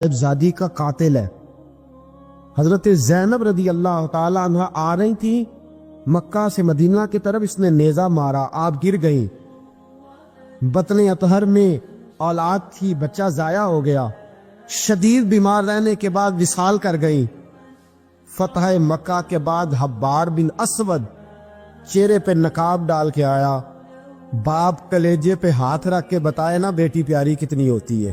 زادی کا قاتل ہے۔ حضرت زینب رضی اللہ تعالی عنہ آ رہی تھی مکہ سے مدینہ کی طرف، اس نے نیزہ مارا، آپ گر گئیں۔ بطن اطہر میں اولاد تھی، بچہ ضائع ہو گیا، شدید بیمار رہنے کے بعد وصال کر گئیں۔ فتح مکہ کے بعد حبار بن اسود چہرے پہ نقاب ڈال کے آیا، باپ کلیجے پہ ہاتھ رکھ کے بتائے نا بیٹی پیاری کتنی ہوتی ہے۔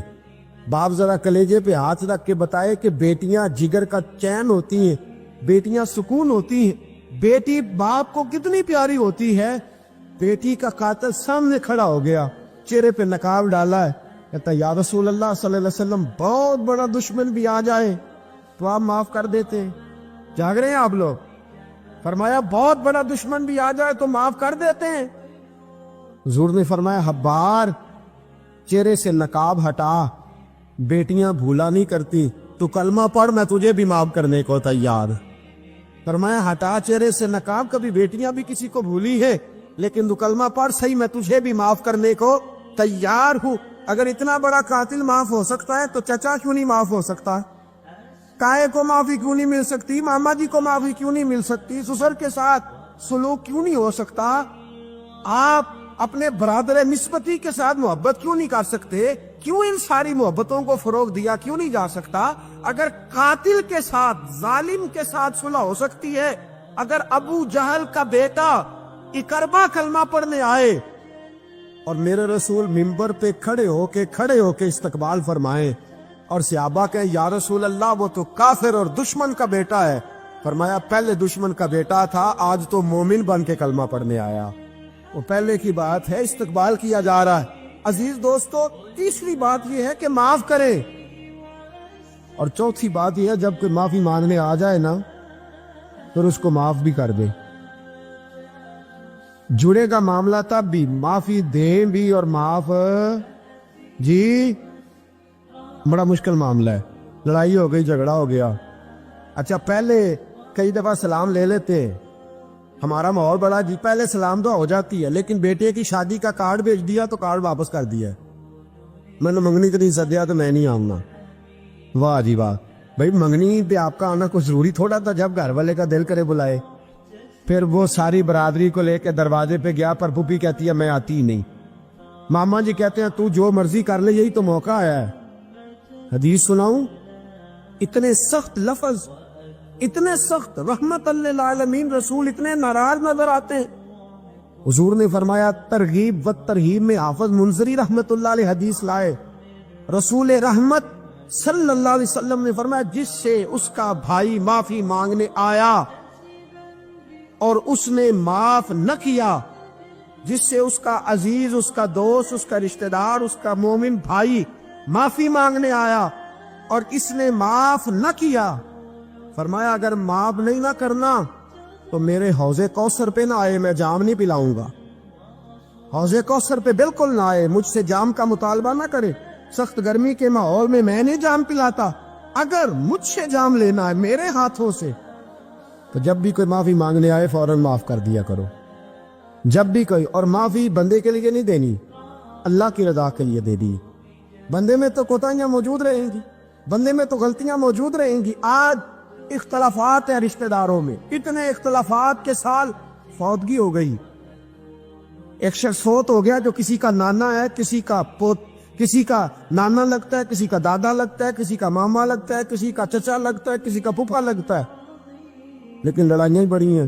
باپ ذرا کلیجے پہ ہاتھ رکھ کے بتائے کہ بیٹیاں جگر کا چین ہوتی ہیں، بیٹیاں سکون ہوتی ہیں، بیٹی باپ کو کتنی پیاری ہوتی ہے۔ بیٹی کا قاتل سامنے کھڑا ہو گیا، چہرے پہ نقاب ڈالا ہے، کہتا یا رسول اللہ صلی اللہ علیہ وسلم بہت بڑا دشمن بھی آ جائے تو آپ معاف کر دیتے ہیں۔ جاگ رہے ہیں آپ لوگ؟ فرمایا بہت بڑا دشمن بھی آ جائے تو معاف کر دیتے ہیں۔ حضور نے فرمایا حبار چہرے سے نقاب ہٹا، بیٹیاں بھولا نہیں کرتی، تو کلمہ پڑھ میں تجھے بھی معاف کرنے کو تیار۔ فرمایا ہٹا چہرے سے نقاب، کبھی بیٹیاں بھی کسی کو بھولی ہے لیکن تو کلمہ پڑھ صحیح، میں تجھے بھی معاف کرنے کو تیار ہوں۔ اگر اتنا بڑا قاتل معاف ہو سکتا ہے تو چچا کیوں نہیں معاف ہو سکتا؟ کائے کو معافی کیوں نہیں مل سکتی؟ ماما جی کو معافی کیوں نہیں مل سکتی؟ سسر کے ساتھ سلوک کیوں نہیں ہو سکتا؟ آپ اپنے برادر نسبتی کے ساتھ محبت کیوں نہیں کر سکتے؟ کیوں ان ساری محبتوں کو فروغ دیا کیوں نہیں جا سکتا؟ اگر قاتل کے ساتھ، ظالم کے ساتھ صلح ہو سکتی ہے، اگر ابو جہل کا بیٹا اکربا کلمہ پڑھنے آئے اور میرے رسول منبر پہ کھڑے ہو کے استقبال فرمائیں اور صحابہ کہیں یا رسول اللہ وہ تو کافر اور دشمن کا بیٹا ہے، فرمایا پہلے دشمن کا بیٹا تھا، آج تو مومن بن کے کلمہ پڑھنے آیا۔ وہ پہلے کی بات ہے، استقبال کیا جا رہا ہے۔ عزیز دوستو، تیسری بات یہ ہے کہ معاف کریں، اور چوتھی بات یہ ہے جب کوئی معافی مانگنے آ جائے نا پھر اس کو معاف بھی کر دے۔ جڑے گا معاملہ تب بھی، معافی دیں بھی اور معاف جی بڑا مشکل معاملہ ہے۔ لڑائی ہو گئی، جھگڑا ہو گیا، اچھا پہلے کئی دفعہ سلام لے لیتے ہیں، ہمارا ماحول بڑا جی، پہلے سلام دعا ہو جاتی ہے، لیکن بیٹے کی شادی کا کارڈ بھیج دیا تو کارڈ واپس کر دیا، میں نے منگنی تو نہیں سدیا تو میں نہیں آؤں گا۔ واہ جی واہ، بھائی منگنی پہ آپ کا آنا کوئی ضروری تھوڑا تھا، جب گھر والے کا دل کرے بلائے۔ پھر وہ ساری برادری کو لے کے دروازے پہ گیا، پر پھوپھی کہتی ہے میں آتی ہی نہیں، ماما جی کہتے ہیں تو جو مرضی کر لے، یہی تو موقع آیا ہے۔ حدیث سناؤں، اتنے سخت لفظ، اتنے سخت، رحمت للعالمین رسول اتنے ناراض نظر آتے ہیں۔ حضور نے فرمایا ترغیب و ترہیب میں حافظ منذری رحمت اللہ علیہ حدیث لائے، رسول رحمت صلی اللہ علیہ وسلم نے فرمایا جس سے اس کا بھائی معافی مانگنے آیا اور اس نے معاف نہ کیا، جس سے اس کا عزیز، اس کا دوست، اس کا رشتہ دار، اس کا مومن بھائی معافی مانگنے آیا اور اس نے معاف نہ کیا، فرمایا اگر معاف نہیں نہ کرنا تو میرے حوض کوثر پہ نہ آئے، میں جام نہیں پلاؤں گا۔ حوض کوثر پہ بالکل نہ آئے، مجھ سے جام کا مطالبہ نہ کرے، سخت گرمی کے ماحول میں میں نہیں جام پلاتا، اگر مجھ سے جام لینا ہے میرے ہاتھوں سے تو جب بھی کوئی معافی مانگنے آئے فوراً معاف کر دیا کرو، جب بھی کوئی۔ اور معافی بندے کے لیے نہیں دینی، اللہ کی رضا کے لیے دے دی۔ بندے میں تو کوتاہیاں موجود رہیں گی، بندے میں تو غلطیاں موجود رہیں گی۔ آج اختلافات ہیں رشتہ داروں میں، اتنے اختلافات کے سال فوتگی ہو گئی، ایک شخص فوت ہو گیا جو کسی کا نانا ہے، کسی کا نانا لگتا ہے، کسی کا دادا لگتا ہے، کسی کا ماما لگتا ہے، کسی کا چچا لگتا ہے، کسی کا پھوپھا لگتا ہے، لیکن لڑائیاں ہی بڑی ہیں۔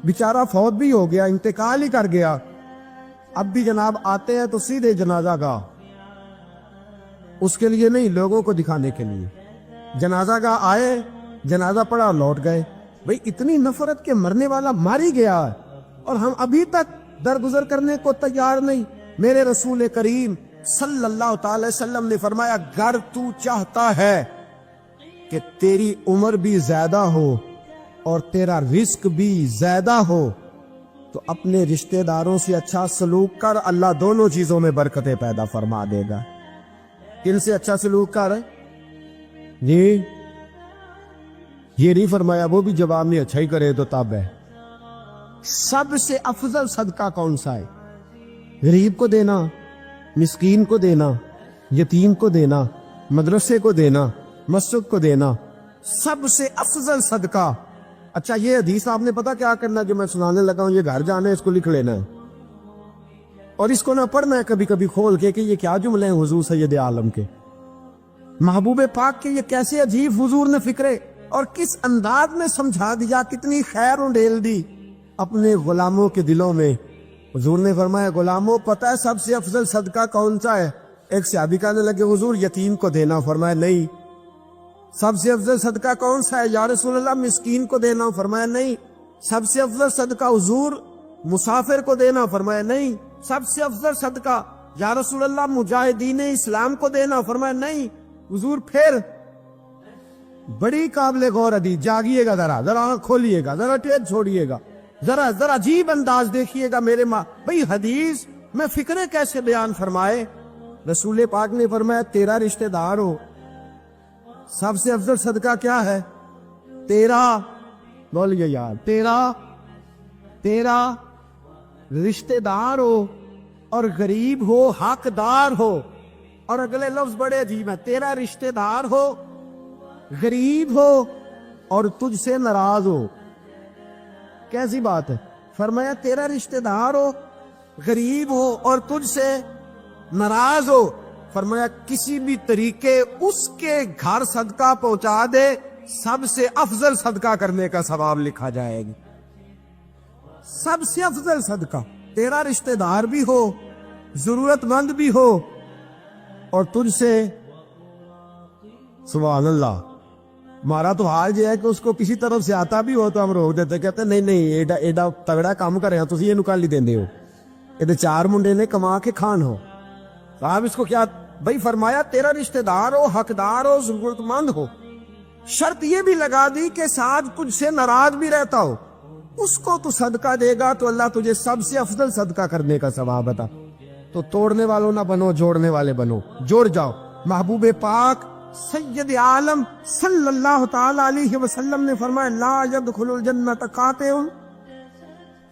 بیچارہ فوت بھی ہو گیا، انتقال ہی کر گیا، اب بھی جناب آتے ہیں تو سیدھے جنازہ گاہ، اس کے لیے نہیں، لوگوں کو دکھانے کے لیے۔ جنازہ گاہ آئے، جنازہ پڑا، لوٹ گئے۔ بھئی اتنی نفرت کے مرنے والا مار ہی گیا ہے اور ہم ابھی تک درگزر کرنے کو تیار نہیں۔ میرے رسول کریم صلی اللہ تعالی وسلم نے فرمایا اگر تو چاہتا ہے کہ تیری عمر بھی زیادہ ہو اور تیرا رزق بھی زیادہ ہو تو اپنے رشتہ داروں سے اچھا سلوک کر، اللہ دونوں چیزوں میں برکتیں پیدا فرما دے گا۔ کن سے اچھا سلوک کر جی؟ یہ نہیں فرمایا وہ بھی جواب نہیں اچھا ہی کرے تو تب ہے۔ سب سے افضل صدقہ کون سا ہے؟ غریب کو دینا، مسکین کو دینا، یتیم کو دینا، مدرسے کو دینا، مسجد کو دینا سب سے افضل صدقہ. اچھا یہ حدیث آپ نے پتا کیا کرنا جو میں سنانے لگا ہوں, یہ گھر جانا ہے, اس کو لکھ لینا ہے اور اس کو نہ پڑھنا ہے کبھی کبھی کھول کے کہ یہ کیا جملے ہیں حضور سید عالم کے, محبوب پاک کے. یہ کیسے عجیب حضور نے فکرے اور کس انداز میں سمجھا دیا, کتنی خیر ڈیل دی اپنے غلاموں کے دلوں میں. حضور نے فرمایا غلاموں پتہ ہے سب سے افضل صدقہ کون سا ہے؟ ایک صحابی کہنے لگے حضور یتیم کو دینا. فرمایا نہیں. سب سے افضل صدقہ کون سا ہے؟ یا رسول اللہ مسکین کو دینا. فرمایا نہیں. سب سے افضل صدقہ حضور مسافر کو دینا. فرمایا نہیں. سب سے افضل صدقہ یا رسول اللہ مجاہدین اسلام کو دینا. فرمایا نہیں. حضور پھر بڑی قابل غور حدیث, جاگیے گا ذرا, ذرا آنکھ کھولیے گا, ذرا ٹیڑھ چھوڑیے گا, ذرا عجیب انداز دیکھیے گا میرے ماں. بھئی حدیث میں فکریں کیسے بیان فرمائے. رسول پاک نے فرمایا تیرا رشتہ دار ہو, سب سے افضل صدقہ کیا ہے؟ تیرا, بولیے یار, تیرا رشتہ دار ہو اور غریب ہو, حقدار ہو. اور اگلے لفظ بڑے عجیب ہیں, تیرا رشتہ دار ہو, غریب ہو اور تجھ سے ناراض ہو. کیسی بات ہے؟ فرمایا تیرا رشتہ دار ہو, غریب ہو اور تجھ سے ناراض ہو. فرمایا کسی بھی طریقے اس کے گھر صدقہ پہنچا دے, سب سے افضل صدقہ کرنے کا ثواب لکھا جائے گا. سب سے افضل صدقہ تیرا رشتہ دار بھی ہو, ضرورت مند بھی ہو اور تجھ سے, سبحان اللہ. ہمارا تو حال یہ ہے کہ اس کو کسی طرف سے آتا بھی ہو تو ہم روک دیتے, کہتے نہیں ایڈا تگڑا کام کر رہے تسی یہ نکالی دیندے ہو, یہ چار منڈے نے کما کے کھان ہو. صاحب اس کو کیا بھائی فرمایا تیرا رشتہ دار ہو, حقدار ہو, ضرورت مند ہو. شرط یہ بھی لگا دی کہ ساتھ تجھ سے ناراض بھی رہتا ہو, اس کو تو صدقہ دے گا تو اللہ تجھے سب سے افضل صدقہ کرنے کا ثواب عطا. تو توڑنے والوں نہ بنو, جوڑنے والے بنو, جوڑ جاؤ. محبوب پاک سید عالم صلی اللہ تعالی علیہ وسلم نے فرمایا لا يدخل الجنت قاطع.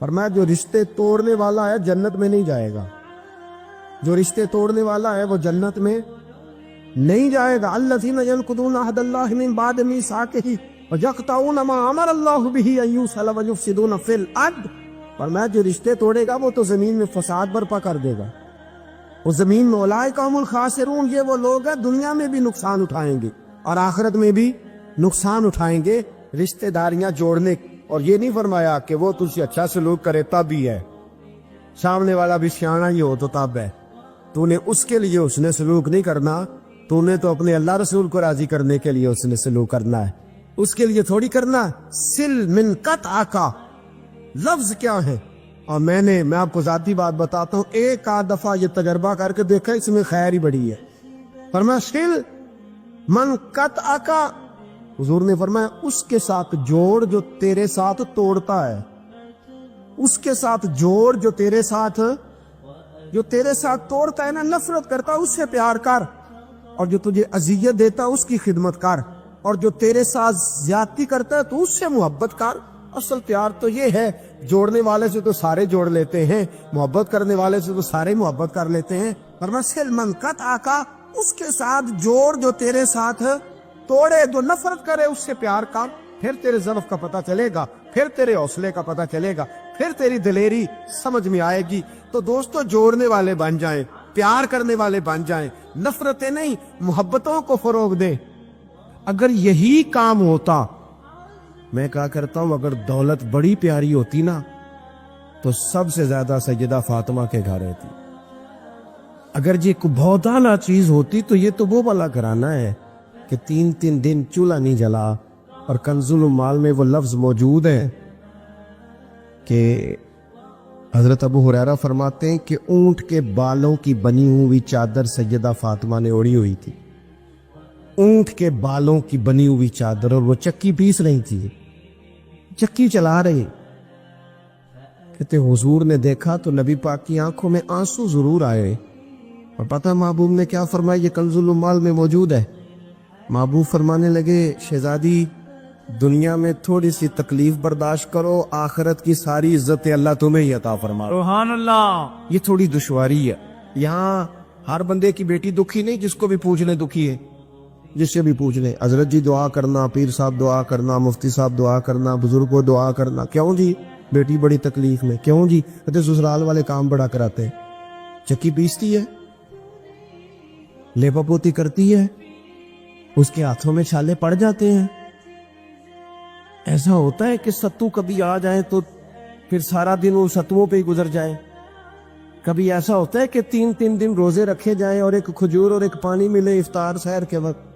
فرمایا جو رشتے توڑنے والا ہے جنت میں نہیں جائے گا, جو رشتے توڑنے والا ہے وہ جنت میں نہیں جائے گا. الذین ینقضون عہد اللہ من بعد میثاقہ ویقطعون ما امر اللہ بہ ان یوصل ویفسدون فی الارض. فرمایا جو رشتے توڑے گا وہ تو زمین میں فساد برپا کر دے گا. وہ زمین میں اولئک هم الخاسرون, یہ وہ لوگ ہیں دنیا میں بھی نقصان اٹھائیں گے اور آخرت میں بھی نقصان اٹھائیں گے رشتے داریاں جوڑنے. اور یہ نہیں فرمایا کہ وہ تجھ سے اچھا سلوک کرے تب ہی ہے, سامنے والا بھی سیانا ہی ہو تو تب ہے. تو نے اس کے لیے اس نے سلوک نہیں کرنا, تو نے تو اپنے اللہ رسول کو راضی کرنے کے لیے اس نے سلوک کرنا ہے, اس کے لیے تھوڑی کرنا. سل من قطع کا لفظ کیا ہے؟ اور میں آپ کو ذاتی بات بتاتا ہوں, ایک آدھ دفعہ یہ تجربہ کر کے دیکھا, اس میں خیر ہی بڑی ہے. فرمایا سل من قطع کا, حضور نے فرمایا اس کے ساتھ جوڑ جو تیرے ساتھ توڑتا ہے, اس کے ساتھ جوڑ جو تیرے ساتھ توڑتا ہے نا, نفرت کرتا اس سے پیار کر, اور جو تجھے اذیت دیتا اس کی خدمت کر, اور جو تیرے ساتھ زیادتی کرتا ہے تو اس سے محبت کر. اصل پیار تو یہ ہے, جوڑنے والے سے تو سارے جوڑ لیتے ہیں, محبت کرنے والے سے تو سارے محبت کر لیتے ہیں. فرمایا سل من قطع کا, اس کے ساتھ جوڑ جو تیرے ساتھ توڑے, جو نفرت کرے اس سے پیار کر. پھر تیرے ضعف کا پتہ چلے گا, پھر تیرے حوصلے کا پتہ چلے گا, پھر تیری دلیری سمجھ میں آئے گی. تو دوستو جوڑنے والے بن جائیں, پیار کرنے والے بن جائیں, نفرتیں نہیں محبتوں کو فروغ دیں. اگر یہی کام ہوتا, میں کہا کرتا ہوں اگر دولت بڑی پیاری ہوتی نا تو سب سے زیادہ سیدہ فاطمہ کے گھر رہتی. اگر یہ کوئی بہت اعلیٰ چیز ہوتی تو یہ تو وہ والا گھرانہ ہے کہ 3 دن چولہا نہیں جلا. اور کنز المال میں وہ لفظ موجود ہے کہ حضرت ابو ہریرہ فرماتے ہیں کہ اونٹ کے بالوں کی بنی ہوئی چادر سیدہ فاطمہ نے اوڑھی ہوئی تھی. اونٹ کے بالوں کی بنی ہوئی چادر, اور وہ چکی پیس رہی تھی, چکی چلا رہی. کہتے حضور نے دیکھا تو نبی پاک کی آنکھوں میں آنسو ضرور آئے. اور پتہ محبوب نے کیا فرمایا؟ یہ کنز المال میں موجود ہے. محبوب فرمانے لگے شہزادی دنیا میں تھوڑی سی تکلیف برداشت کرو, آخرت کی ساری عزت اللہ تمہیں ہی عطا فرما. سبحان اللہ. یہ تھوڑی دشواری ہے. یہاں ہر بندے کی بیٹی دکھی نہیں جس کو بھی پوچھ لیں دکھی ہے. جس سے بھی پوچھ لیں، حضرت جی دعا کرنا، پیر صاحب دعا کرنا، مفتی صاحب دعا کرنا، بزرگ کو دعا کرنا. کیوں جی؟ بیٹی بڑی تکلیف میں. کیوں جی؟ کہتے سسرال والے کام بڑا کراتے ہیں. چکی پیستی ہے، لیپا پوتی کرتی ہے، اس کے ہاتھوں میں چھالے پڑ جاتے ہیں. ایسا ہوتا ہے کہ ستو کبھی آ جائیں تو پھر سارا دن وہ ستوؤں پہ ہی گزر جائے. کبھی ایسا ہوتا ہے کہ 3 دن روزے رکھے جائیں اور ایک کھجور اور ایک پانی ملے افطار سحر کے وقت.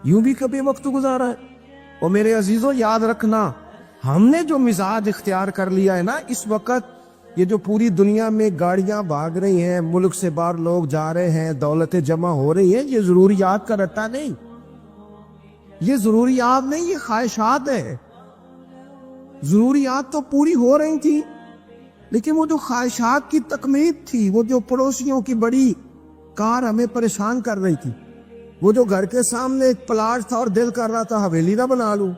یوں بھی کبھی وقت گزارا ہے. اور میرے عزیزوں یاد رکھنا، ہم نے جو مزاج اختیار کر لیا ہے نا اس وقت، یہ جو پوری دنیا میں گاڑیاں بھاگ رہی ہیں، ملک سے باہر لوگ جا رہے ہیں، دولتیں جمع ہو رہی ہیں، یہ ضروریات کا رٹا نہیں، یہ ضروریات نہیں، یہ خواہشات ہے. ضروریات تو پوری ہو رہی تھی، لیکن وہ جو خواہشات کی تکمیل تھی، وہ جو پڑوسیوں کی بڑی کار ہمیں پریشان کر رہی تھی، وہ جو گھر کے سامنے ایک پلاٹ تھا اور دل کر رہا تھا حویلی نہ بنا لوں،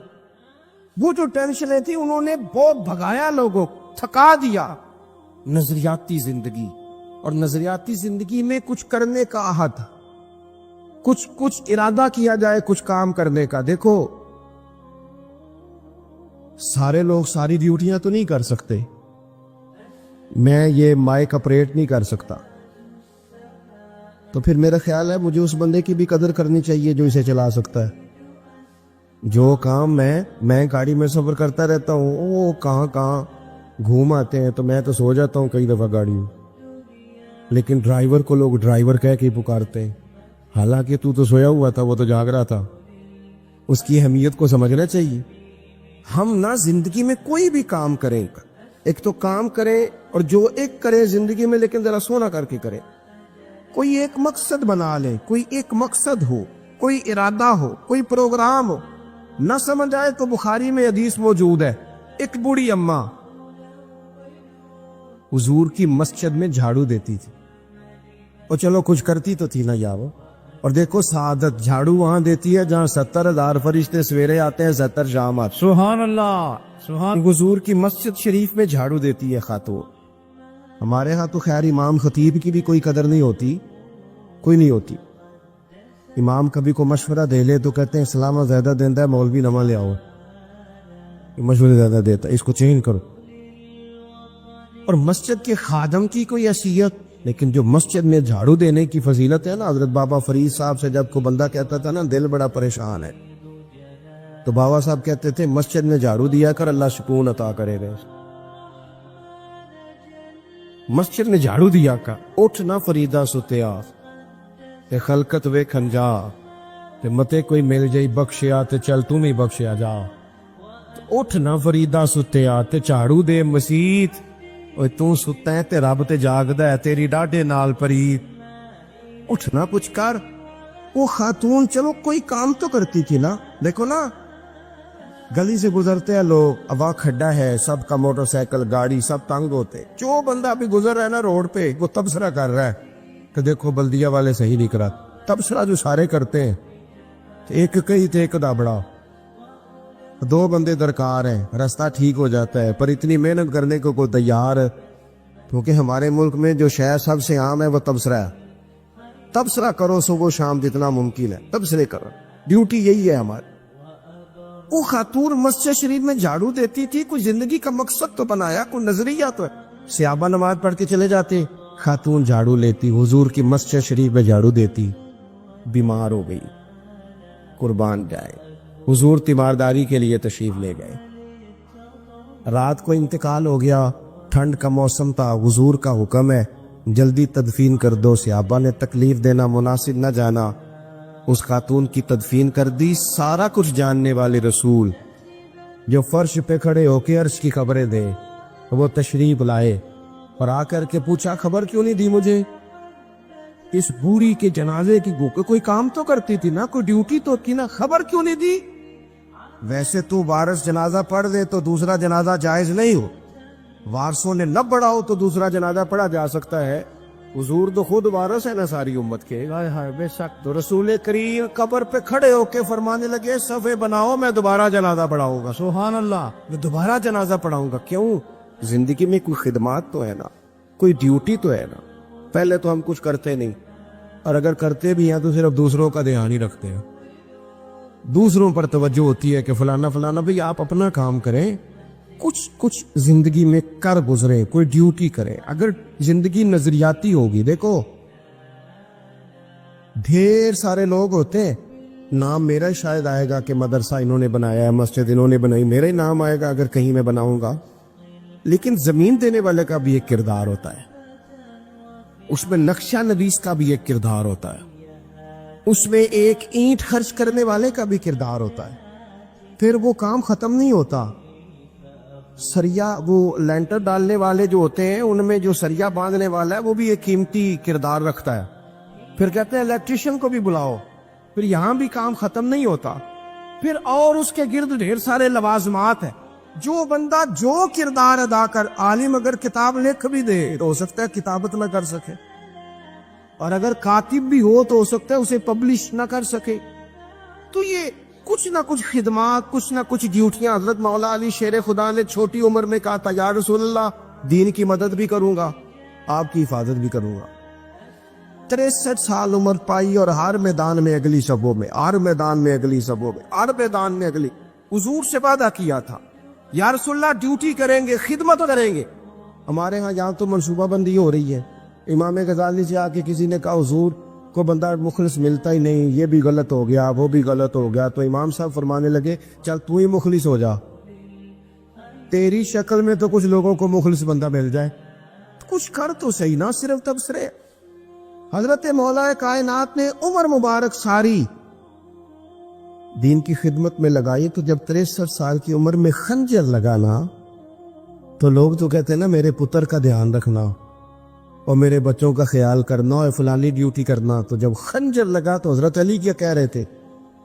وہ جو ٹینشنیں تھی انہوں نے بہت بھگایا، لوگوں تھکا دیا. نظریاتی زندگی، اور نظریاتی زندگی میں کچھ کرنے کا عہد، کچھ ارادہ کیا جائے کچھ کام کرنے کا. دیکھو سارے لوگ ساری ڈیوٹیاں تو نہیں کر سکتے. میں یہ مائک اپریٹ نہیں کر سکتا، تو پھر میرا خیال ہے مجھے اس بندے کی بھی قدر کرنی چاہیے جو اسے چلا سکتا ہے. جو کام میں گاڑی میں سفر کرتا رہتا ہوں، وہ کہاں گھوم آتے ہیں، تو میں تو سو جاتا ہوں کئی دفعہ گاڑی میں، لیکن ڈرائیور کو لوگ ڈرائیور کہہ کے پکارتے ہیں، حالانکہ تو سویا ہوا تھا، وہ تو جاگ رہا تھا. اس کی اہمیت کو سمجھنا چاہیے. ہم نہ زندگی میں کوئی بھی کام کریں، ایک تو کام کریں، اور جو ایک کریں زندگی میں لیکن ذرا سونا کر کے کریں. کوئی ایک مقصد بنا لیں، کوئی ایک مقصد ہو، کوئی ارادہ ہو، کوئی پروگرام ہو. نہ سمجھ آئے تو بخاری میں حدیث موجود ہے، ایک بوڑھی اماں حضور کی مسجد میں جھاڑو دیتی تھی، اور چلو کچھ کرتی تو تھی نا یار. اور دیکھو سعادت جھاڑو وہاں دیتی ہے جہاں 70,000 فرشتے سویرے آتے ہیں، 70 شام آتے. سبحان اللہ، سبحان. حضور کی مسجد شریف میں جھاڑو دیتی ہے خاتون. ہمارے ہاں تو خیر امام خطیب کی بھی کوئی قدر نہیں ہوتی، کوئی نہیں ہوتی. امام کبھی کو مشورہ دے لے تو کہتے ہیں اسلام زیادہ دیتا ہے، مولوی نواں لے آؤ، مشورے زیادہ دیتا ہے، اس کو چینج کرو. اور مسجد کے خادم کی کوئی حیثیت، لیکن جو مسجد میں جھاڑو دینے کی فضیلت ہے نا، حضرت بابا فرید صاحب سے جب کو بندہ کہتا تھا نا دل بڑا پریشان ہے، تو بابا صاحب کہتے تھے مسجد میں جھاڑو دیا کر، اللہ سکون عطا کرے گا. مسجد میں جھاڑو دیا کر. اٹھ نہ فریدا ستیا تے خلقت ویکھن جا، تے متے کوئی مل جائی بخشیا تے چل تم ہی بخشیا جا. اٹھ نہ فریدا ستیا تے جھاڑو دے مسیت، اوے تو ستا ہے تے رب تے جاگدا ہے، تیری ڈاڈے نال پرید. اٹھ نہ کچھ کر. وہ خاتون چلو کوئی کام تو کرتی تھی نا. دیکھو نا گلی سے گزرتے ہیں لوگ، ابا کھڈا ہے، سب کا موٹر سائیکل گاڑی سب تنگ ہوتے، جو بندہ ابھی گزر رہا ہے نا روڈ پہ وہ تبصرہ کر رہا ہے کہ دیکھو بلدیہ والے صحیح نہیں کرا. تبصرہ جو سارے کرتے ہیں، ایک کئی تے ایک دا بڑا، 2 بندے درکار ہیں، راستہ ٹھیک ہو جاتا ہے. پر اتنی محنت کرنے کو کوئی تیار، کیونکہ ہمارے ملک میں جو شے سب سے عام ہے وہ تبصرہ ہے. تبصرہ کرو صبح شام جتنا ممکن ہے، تبصرے کرو، ڈیوٹی یہی ہے ہماری. وہ خاتون مسجد شریف میں جھاڑو دیتی تھی، کوئی زندگی کا مقصد تو بنایا، کوئی نظریہ تو ہے. صحابہ نماز پڑھ کے چلے جاتے، خاتون جھاڑو لیتی، حضور کی مسجد شریف میں جھاڑو دیتی. بیمار ہو گئی، قربان جائے، حضور تیمارداری کے لیے تشریف لے گئے. رات کو انتقال ہو گیا، ٹھنڈ کا موسم تھا، حضور کا حکم ہے جلدی تدفین کر دو. صحابہ نے تکلیف دینا مناسب نہ جانا، اس خاتون کی تدفین کر دی. سارا کچھ جاننے والے رسول جو فرش پہ کھڑے ہو کے عرش کی خبریں دے، وہ تشریف لائے اور آ کر کے پوچھا خبر کیوں نہیں دی مجھے؟ اس بوڑھی کے جنازے کی کوئی کام تو کرتی تھی نا، کوئی ڈیوٹی تو تھی نا، خبر کیوں نہیں دی؟ ویسے تو وارث جنازہ پڑھ دے تو دوسرا جنازہ جائز نہیں ہو، وارثوں نے نہ پڑھا ہو تو دوسرا جنازہ پڑھا جا سکتا ہے. حضور تو خود وارث ہے نا ساری امت کے. ہائے ہائے، بے شک. تو رسول کریم قبر پہ کھڑے ہو کے فرمانے لگے صفے بناؤ، میں دوبارہ جنازہ پڑھاؤں گا. سبحان اللہ. میں دوبارہ جنازہ پڑھاؤں گا. کیوں؟ زندگی میں کوئی خدمات تو ہے نا، کوئی ڈیوٹی تو ہے نا. پہلے تو ہم کچھ کرتے نہیں، اور اگر کرتے بھی ہیں تو صرف دوسروں کا دھیان ہی رکھتے ہیں. دوسروں پر توجہ ہوتی ہے کہ فلانا فلانا. بھئی آپ اپنا کام کریں, کچھ زندگی میں کر گزرے, کوئی ڈیوٹی کرے. اگر زندگی نظریاتی ہوگی, دیکھو ڈھیر سارے لوگ ہوتے ہیں, نام میرا شاید آئے گا کہ مدرسہ انہوں نے بنایا ہے, مسجد انہوں نے بنائی, میرا ہی نام آئے گا اگر کہیں میں بناؤں گا. لیکن زمین دینے والے کا بھی ایک کردار ہوتا ہے, اس میں نقشہ نویس کا بھی ایک کردار ہوتا ہے, اس میں ایک اینٹ خرچ کرنے والے کا بھی کردار ہوتا ہے. پھر وہ کام ختم نہیں ہوتا. سریا, وہ لینٹر ڈالنے والے جو ہوتے ہیں ان میں جو سریا باندھنے والا ہے وہ بھی ایک قیمتی کردار رکھتا ہے. پھر کہتے ہیں الیکٹریشین کو بھی بلاؤ. پھر یہاں بھی کام ختم نہیں ہوتا. پھر اور اس کے گرد ڈھیر سارے لوازمات ہیں. جو بندہ جو کردار ادا کر, عالم اگر کتاب لکھ بھی دے تو ہو سکتا ہے کتابت نہ کر سکے, اور اگر کاتب بھی ہو تو ہو سکتا ہے اسے پبلش نہ کر سکے. تو یہ کچھ نہ کچھ خدمات, کچھ نہ کچھ ڈیوٹیاں. حضرت مولا علی شیر خدا نے چھوٹی عمر میں کہا تھا, یا رسول اللہ دین کی مدد بھی کروں گا, آپ کی حفاظت بھی کروں گا. 63 سال عمر پائی اور ہر میدان میں اگلی صبوں میں, ہر میدان میں اگلی صبوں میں, ہر میدان میں اگلی. حضور سے وعدہ کیا تھا, یا رسول اللہ ڈیوٹی کریں گے, خدمت کریں گے. ہمارے ہاں یہاں تو منصوبہ بندی ہو رہی ہے. امام غزالی سے آ کے کسی نے کہا حضور کو بندہ مخلص ملتا ہی نہیں, یہ بھی غلط ہو گیا, وہ بھی غلط ہو گیا. تو امام صاحب فرمانے لگے چل تو ہی مخلص ہو جا, تیری شکل میں تو کچھ لوگوں کو مخلص بندہ مل جائے, کچھ کر تو صحیح نا, صرف تبصرے. حضرت مولا کائنات نے عمر مبارک ساری دین کی خدمت میں لگائی. تو جب 63 سال کی عمر میں خنجر لگانا تو لوگ تو کہتے ہیں نا میرے پتر کا دھیان رکھنا اور میرے بچوں کا خیال کرنا اور فلانی ڈیوٹی کرنا. تو جب خنجر لگا تو حضرت علی کیا کہہ رہے تھے؟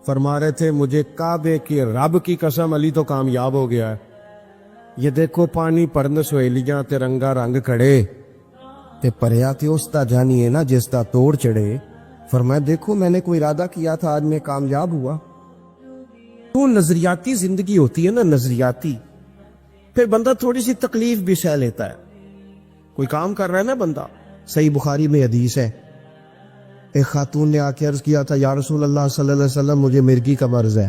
فرما رہے تھے مجھے کعبے کی رب کی قسم علی تو کامیاب ہو گیا ہے. یہ دیکھو پانی پرن سہیلیاں تے رنگا رنگ کھڑے تے پریا تے اس دا جانی ہے نا جس دا توڑ چڑھے. فرمایا دیکھو میں نے کوئی ارادہ کیا تھا, آج میں کامیاب ہوا. تو نظریاتی زندگی ہوتی ہے نا, نظریاتی. پھر بندہ تھوڑی سی تکلیف بھی سہ لیتا ہے. کوئی کام کر رہا ہے نا بندہ, صحیح بخاری میں حدیث ہے, ایک خاتون نے آ کے عرض کیا تھا یا رسول اللہ صلی اللہ علیہ وسلم مجھے مرگی کا مرض ہے.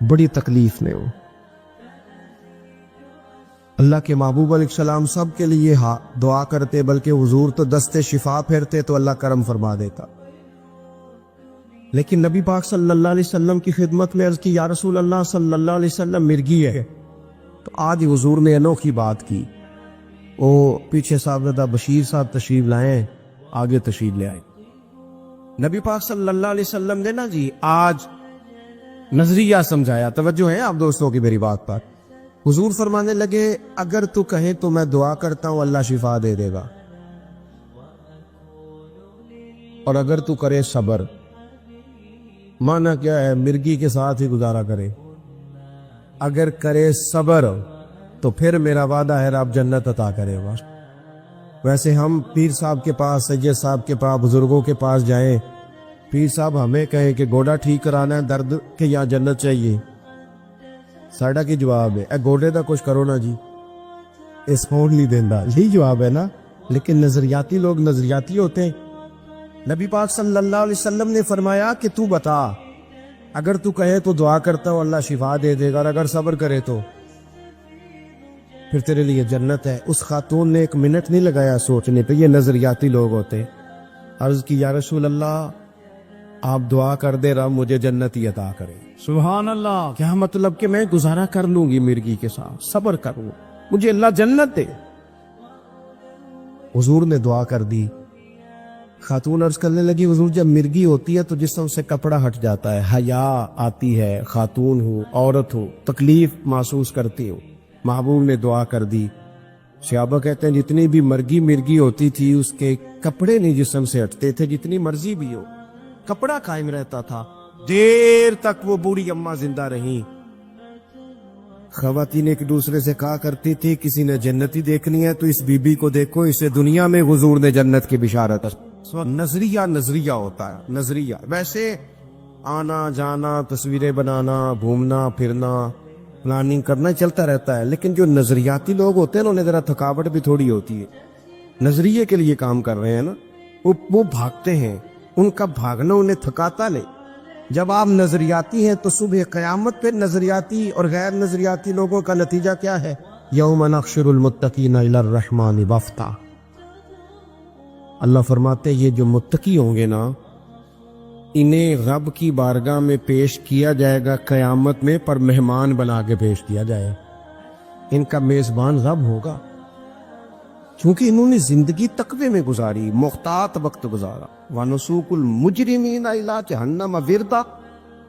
بڑی تکلیف میں وہ. اللہ کے محبوب علیہ السلام سب کے لیے دعا کرتے, بلکہ حضور تو دستے شفا پھیرتے تو اللہ کرم فرما دیتا. لیکن نبی پاک صلی اللہ علیہ وسلم کی خدمت میں عرض کی یا رسول اللہ صلی اللہ علیہ وسلم مرگی ہے. تو آج حضور نے انوکھی بات کی. وہ پیچھے صاحبزادہ بشیر صاحب تشریف لائے, آگے تشریف لے آئے. نبی پاک صلی اللہ علیہ وسلم نے نا جی آج نظریہ سمجھایا. توجہ ہے آپ دوستوں کی میری بات پر. حضور فرمانے لگے اگر تو کہے تو میں دعا کرتا ہوں اللہ شفا دے دے گا, اور اگر تو کرے صبر. مانا کیا ہے؟ مرگی کے ساتھ ہی گزارا کرے. اگر کرے صبر تو پھر میرا وعدہ ہے رب جنت عطا کرے گا. ویسے ہم پیر صاحب کے پاس, سید صاحب کے پاس, بزرگوں کے پاس جائیں, پیر صاحب ہمیں کہیں کہ گوڑا ٹھیک کرانا ہے درد کہ یا جنت چاہیے, ساڑا کی جواب ہے اے گوڑے دا کچھ کرو نا جی, اس فون نہیں دینا, یہی جواب ہے نا. لیکن نظریاتی لوگ نظریاتی ہوتے ہیں. نبی پاک صلی اللہ علیہ وسلم نے فرمایا کہ تو بتا, اگر تو کہے تو دعا کرتا ہوں اللہ شفا دے دے گا, اور اگر صبر کرے تو پھر تیرے لیے جنت ہے. اس خاتون نے ایک منٹ نہیں لگایا سوچنے پہ. یہ نظریاتی لوگ ہوتے. عرض کی یا رسول اللہ آپ دعا کر دے رب مجھے جنت ہی عطا کرے. سبحان اللہ. کیا مطلب کہ میں گزارا کر لوں گی مرگی کے ساتھ, صبر کروں, مجھے اللہ جنت دے. حضور نے دعا کر دی. خاتون عرض کرنے لگی حضور جب مرگی ہوتی ہے تو جسم سے کپڑا ہٹ جاتا ہے, حیا آتی ہے, خاتون ہو عورت ہو, تکلیف محسوس کرتی ہو. محبوب نے دعا کر دی. صحابہ کہتے ہیں جتنی بھی مرگی ہوتی تھی اس کے کپڑے نہیں جسم سے ہٹتے تھے, جتنی مرضی بھی ہو کپڑا قائم رہتا تھا. دیر تک وہ بوڑھی اماں زندہ رہیں. خواتین ایک دوسرے سے کہا کرتی تھی کسی نے جنتی دیکھنی ہے تو اس بی بی کو دیکھو, اسے دنیا میں حضور نے جنت کی بشارت. نظریہ ہوتا ہے, نظریہ. ویسے آنا جانا, تصویریں بنانا, گھومنا پھرنا, پلاننگ کرنا چلتا رہتا ہے. لیکن جو نظریاتی لوگ ہوتے ہیں انہیں ذرا تھکاوٹ بھی تھوڑی ہوتی ہے. نظریے کے لیے کام کر رہے ہیں نا, وہ بھاگتے ہیں, ان کا بھاگنا انہیں تھکاتا نہیں. جب آپ نظریاتی ہیں تو صبح قیامت پہ نظریاتی اور غیر نظریاتی لوگوں کا نتیجہ کیا ہے؟ یوم نحشر المتقین الی الرحمن وفدا۔ اللہ فرماتے ہیں یہ جو متقی ہوں گے نا، انہیں رب کی بارگاہ میں پیش کیا جائے گا قیامت میں، پر مہمان بنا کے پیش کیا جائے گا۔ ان کا میزبان رب ہوگا، چونکہ انہوں نے زندگی تقوی میں گزاری، محتاط وقت گزارا۔ وَنُسُوقُ الْمُجْرِمِينَ إِلَىٰ جَهَنَّمَ وِرْدًا،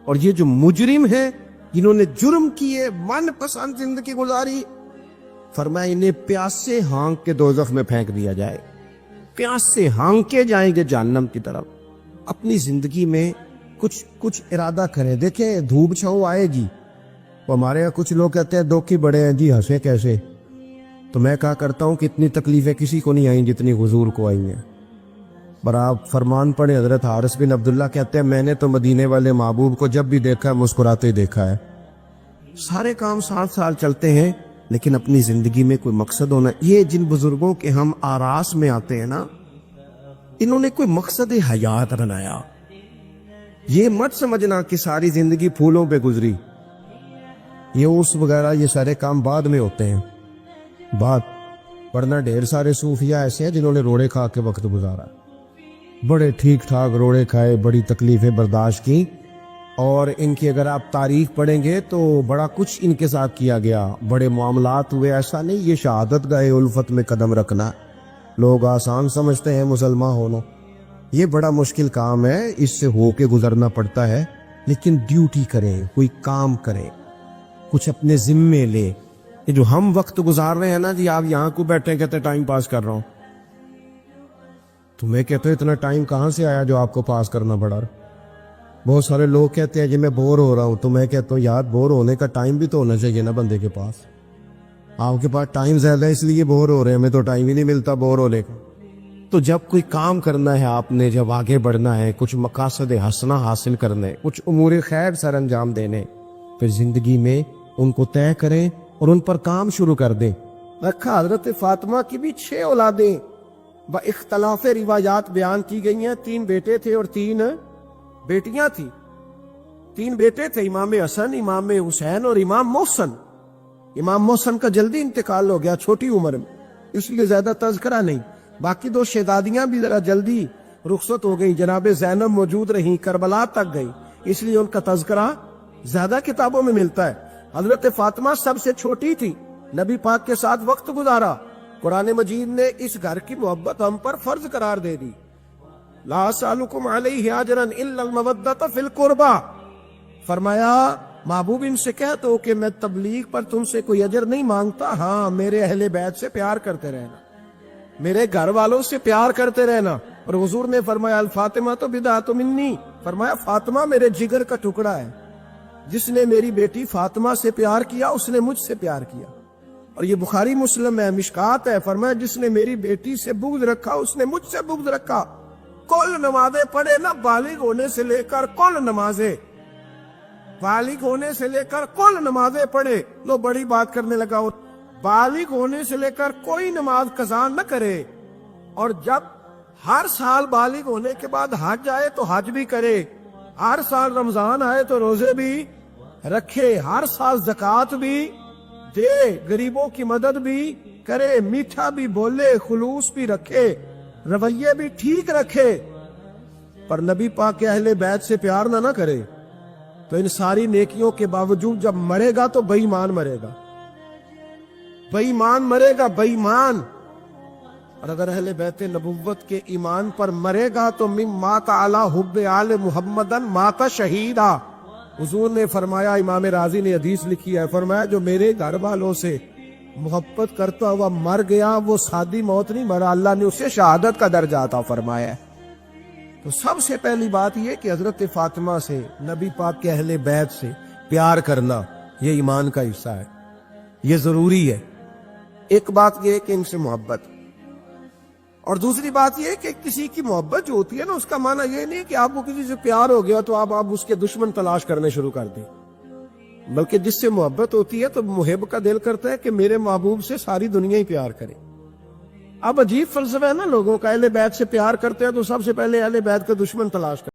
اور یہ جو مجرم ہیں جنہوں نے جرم کیے، من پسند زندگی گزاری، فرمایا انہیں پیاس سے ہانک کے دوزخ میں پھینک دیا جائے، پیاس سے ہانکے جائیں گے جہنم کی طرف۔ اپنی زندگی میں کچھ ارادہ کریں، دیکھیں دھوپ چھاؤں آئے گی۔ وہ ہمارے یہاں کچھ لوگ کہتے ہیں دوکھی بڑے ہیں جی، ہنسے کیسے؟ تو میں کہا کرتا ہوں کہ اتنی تکلیفیں کسی کو نہیں آئیں جتنی حضور کو آئی ہیں۔ پر آپ فرمان پڑھیں، حضرت حارث بن عبداللہ کہتے ہیں میں نے تو مدینے والے محبوب کو جب بھی دیکھا ہے مسکراتے ہی دیکھا ہے۔ سارے کام 7 سال چلتے ہیں لیکن اپنی زندگی میں کوئی مقصد ہونا۔ یہ جن بزرگوں کے ہم آراس میں آتے ہیں نا، انہوں نے کوئی مقصد حیات بنایا۔ یہ مت سمجھنا کہ ساری زندگی پھولوں پہ گزری، یہ اس وغیرہ یہ سارے کام بعد میں ہوتے ہیں، ورنہ ڈھیر سارے صوفیاء ایسے ہیں جنہوں نے روڑے کھا کے وقت گزارا، بڑے ٹھیک ٹھاک روڑے کھائے، بڑی تکلیفیں برداشت کی، اور ان کی اگر آپ تاریخ پڑھیں گے تو بڑا کچھ ان کے ساتھ کیا گیا، بڑے معاملات ہوئے۔ ایسا نہیں یہ شہادت گاہ الفت میں قدم رکھنا لوگ آسان سمجھتے ہیں مسلمان ہونا، یہ بڑا مشکل کام ہے، اس سے ہو کے گزرنا پڑتا ہے۔ لیکن ڈیوٹی کریں، کوئی کام کریں، کچھ اپنے ذمے لے۔ یہ جو ہم وقت گزار رہے ہیں نا جی، آپ یہاں کو بیٹھے کہتے ٹائم پاس کر رہا ہوں، تو میں کہتا ہوں اتنا ٹائم کہاں سے آیا جو آپ کو پاس کرنا پڑا؟ بہت سارے لوگ کہتے ہیں جی میں بور ہو رہا ہوں، تو میں کہتا ہوں یار بور ہونے کا ٹائم بھی تو ہونا چاہیے نا بندے کے پاس۔ آپ کے پاس ٹائم زیادہ ہے اس لیے بور ہو رہے ہیں، ہمیں تو ٹائم ہی نہیں ملتا بور ہونے کا۔ تو جب کوئی کام کرنا ہے آپ نے، جب آگے بڑھنا ہے، کچھ مقاصد حسنہ حاصل کرنے، کچھ امور خیر سر انجام دینے، پھر زندگی میں ان کو طے کریں اور ان پر کام شروع کر دیں۔ رکھا حضرت فاطمہ کی بھی 6 اولادیں با اختلاف روایات بیان کی گئی ہیں، 3 بیٹے تھے اور 3 بیٹیاں تھیں۔ 3 بیٹے تھے، امام حسن، امام حسین اور امام محسن۔ امام محسن کا جلدی انتقال ہو گیا چھوٹی عمر میں، اس لیے زیادہ تذکرہ نہیں۔ باقی 2 شہزادیاں بھی ذرا جلدی رخصت ہو گئی، جناب زینب موجود رہیں، کربلا تک گئی، اس لیے ان کا تذکرہ زیادہ کتابوں میں ملتا ہے۔ حضرت فاطمہ سب سے چھوٹی تھی، نبی پاک کے ساتھ وقت گزارا۔ قرآن مجید نے اس گھر کی محبت ہم پر فرض قرار دے دی۔ لا اسألکم علیہ اجرا الا المودۃ فی القربى، فرمایا محبوب ان سے کہہ دو کہ میں تبلیغ پر تم سے کوئی اجر نہیں مانگتا، ہاں میرے اہل بیت سے پیار کرتے رہنا، میرے گھر والوں سے پیار کرتے رہنا۔ اور حضور نے فرمایا الفاطمہ تو بدعۃ منی، فرمایا فاطمہ میرے جگر کا ٹکڑا ہے، جس نے میری بیٹی فاطمہ سے پیار کیا اس نے مجھ سے پیار کیا۔ اور یہ بخاری مسلم ہے، مشکات ہے، فرمایا جس نے میری بیٹی سے بغض رکھا اس نے مجھ سے بغض رکھا۔ کل نمازیں پڑھے نا، بالغ ہونے سے لے کر کل نمازیں، بالغ ہونے سے لے کر کل نمازیں پڑھے۔ لو بڑی بات کرنے لگا، اور بالغ ہونے سے لے کر کوئی نماز قضا نہ کرے، اور جب ہر سال بالغ ہونے کے بعد حج آئے تو حج بھی کرے، ہر سال رمضان آئے تو روزے بھی رکھے، ہر سال زکوٰۃ بھی دے، غریبوں کی مدد بھی کرے، میٹھا بھی بولے، خلوص بھی رکھے، رویے بھی ٹھیک رکھے، پر نبی پاک کے اہل بیت سے پیار نہ کرے، تو ان ساری نیکیوں کے باوجود جب مرے گا تو بے ایمان مرے گا، بے ایمان مرے گا، بے ایمان۔ اور اگر اہل بیت نبوت کے ایمان پر مرے گا تو من مات علی حب آل محمدن مات شہیدا۔ حضور نے فرمایا، امام راضی نے حدیث لکھی ہے، فرمایا جو میرے گھر والوں سے محبت کرتا ہوا مر گیا وہ سادی موت نہیں مرا، اللہ نے اسے شہادت کا درجہ عطا فرمایا ہے۔ تو سب سے پہلی بات یہ کہ حضرت فاطمہ سے، نبی پاک کے اہل بیت سے پیار کرنا یہ ایمان کا حصہ ہے، یہ ضروری ہے۔ ایک بات یہ ہے کہ ان سے محبت، اور دوسری بات یہ ہے کہ کسی کی محبت جو ہوتی ہے نا، اس کا معنی یہ نہیں کہ آپ کو کسی سے پیار ہو گیا تو آپ اس کے دشمن تلاش کرنے شروع کر دیں، بلکہ جس سے محبت ہوتی ہے تو محب کا دل کرتا ہے کہ میرے محبوب سے ساری دنیا ہی پیار کرے۔ اب عجیب فلسفہ ہے نا لوگوں کا، اہل بیت سے پیار کرتے ہیں تو سب سے پہلے اہل بیت کا دشمن تلاش کرتے ہیں۔